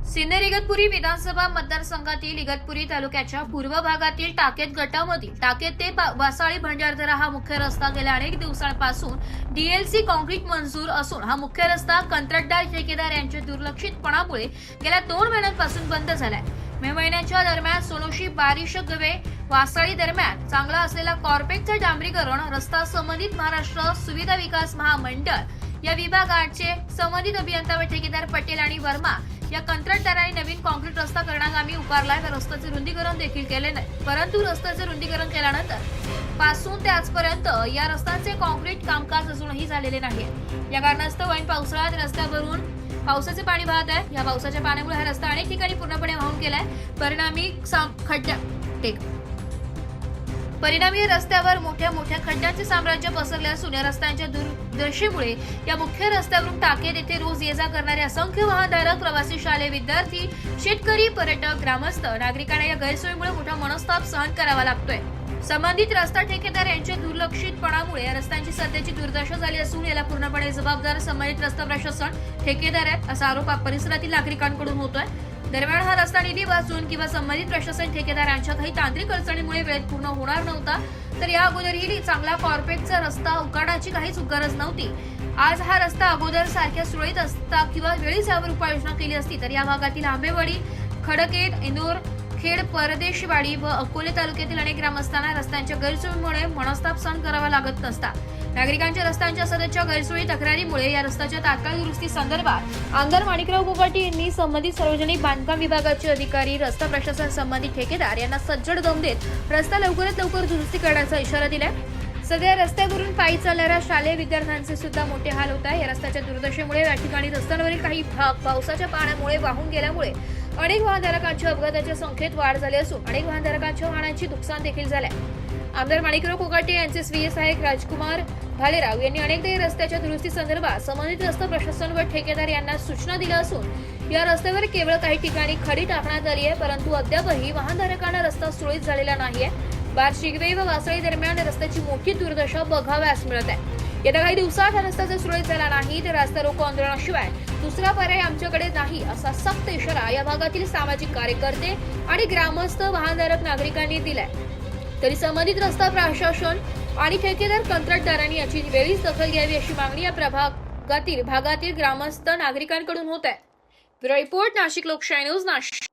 सिन्नर इगतपुरी विधानसभा मतदारसंघातील इगतपुरी तालुक्याच्या पूर्व भागातील टाकेत गटामधील टाकेत ते वासाळी भंडारदरा हा मुख्य रस्ता गेल्या अनेक दिवसांपासून डीएलसी कॉन्क्रीट मंजूर असून हा मुख्य रस्ता कंत्राटदार ठेकेदार यांच्या दुर्लक्षितपणामुळे गेल्या 2 महिन्यांपासून बंद झालाय। मे महिन्याच्या दरम्यान सोनोशी बारिश गवे वासाळी दरम्यान चांगला असलेला कॉर्पेटचा डांबरीकरण रस्ता संबंधित महाराष्ट्र सुविधा विकास महामंडळ या विभागाचे संबंधित अभियंता व ठेकेदार पटेल आणि वर्मा या कंत्राटदारांनी नवीन कॉन्क्रीट रस्ता करण्याकामी उभारलाय व रस्त्याचे रुंदीकरण देखील केले नाही। परंतु रस्त्याचे रुंदीकरण केल्यानंतर पासून ते आजपर्यंत या रस्त्याचे कॉन्क्रीट कामकाज अजूनही झालेले नाही। या कारणास्तव ऐन पावसाळ्यात रस्त्यावरून पावसाचे पाणी वाहत आहे। या पावसाच्या पाण्यामुळे हा रस्ता अनेक ठिकाणी पूर्णपणे वाहून गेलाय। परिणामी रस्त्यावर मोठ्या खड्ड्यांचे साम्राज्य पसरले असून या रस्त्यांच्या दुर्दशेमुळे या मुख्य रस्त्यावरून टाकेत येथे रोज ये जा करणारे असंख्य वाहनधारक, प्रवासी, शालेय विद्यार्थी, शेतकरी, पर्यटक, ग्रामस्थ नागरिकांना या गैरसोयीमुळे मोठा मनस्ताप सहन करावा लागतोय। संबंधित रस्ता ठेकेदार यांच्या दुर्लक्षितपणामुळे या रस्त्यांची सध्याची दुर्दशा झाली असून याला पूर्णपणे जबाबदार संबंधित रस्ता प्रशासन, ठेकेदार आहेत असा आरोप परिसरातील नागरिकांकडून होतोय। दरम्यान हा रस्ता निधी वाचून किंवा संबंधित प्रशासन, ठेकेदार यांच्या काही तांत्रिक अडचणीमुळे वेळेत पूर्ण होणार नव्हता, तर या अगोदरही चांगला कॉर्पेटचा रस्ता उकाडाची काहीच गरज नव्हती। आज हा रस्ता अगोदर सारख्या सुरळीत असता किंवा वेळीच यावर उपाययोजना केली असती तर या भागातील आंबेवाडी, खडकेत, इंदोर, खेड, परदेशवाडी व अकोले तालुक्यातील अनेक ग्रामस्थांना रस्त्यांच्या गैरसोयीमुळे मनस्ताप सहन करावा लागत नसता। नागरिकांच्या रस्त्यांच्या सततच्या गैरसोयी तक्रारीमुळे या रस्त्याच्या तात्काळ दुरुस्ती संदर्भात आमदार माणिकराव कोकाटे यांनी संबंधित सार्वजनिक बांधकाम विभागाचे अधिकारी, रस्ता प्रशासन, संबंधित ठेकेदार यांना सज्जड दम देत रस्ता लवकरात लवकर दुरुस्ती करण्याचा इशारा दिलाय। सध्या रस्त्यावरून पायी चालणाऱ्या शालेय विद्यार्थ्यांचे सुद्धा मोठे हाल होत आहे। या रस्त्याच्या दुर्दशेमुळे या ठिकाणी रस्त्यांवरील काही भाग पावसाच्या पाण्यामुळे वाहून गेल्यामुळे अनेक वाहनधारकांच्या अपघाताच्या संख्येत वाढ झाली असून अनेक वाहनधारकांच्या वाहनांची नुकसान देखील झाले। आमदार माणिकराव कोकाटे यांचे स्वीय सहाय्यक राजकुमार भालेराव यांनी अनेकदा या रस्त्याच्या दुरुस्ती संदर्भात संबंधित रस्ता प्रशासन व ठेकेदार यांना सूचना दिल्या असून या रस्त्यावर केवळ काही ठिकाणी खडी टाकण्यात आली आहे, परंतु अद्यापही वाहनधारकांना रस्ता सुरळीत झालेला नाहीये। बारशिगवे व वासळी दरम्यान रस्त्याची मोठी दुर्दशा बघावयास मिळत आहे। येत्या काही दिवसात हा रस्ता जर सुरळीत झाला नाही तर रस्ता रोको आंदोलनाशिवाय दुसरा पर्याय आमच्याकडे नाही असा सक्त इशारा या भागातील सामाजिक कार्यकर्ते आणि ग्रामस्थ वाहनधारक नागरिकांनी दिलाय। तरी संबंधित रस्ता प्रशासन आणि ठेकेदार कंत्राटदारांनी याची वेळीच दखल घ्यावी अशी मागणी या भागातील ग्रामस्थ नागरिकांकडून होत आहे। ब्युरो रिपोर्ट, नाशिक लोकशाही न्यूज, नाशिक।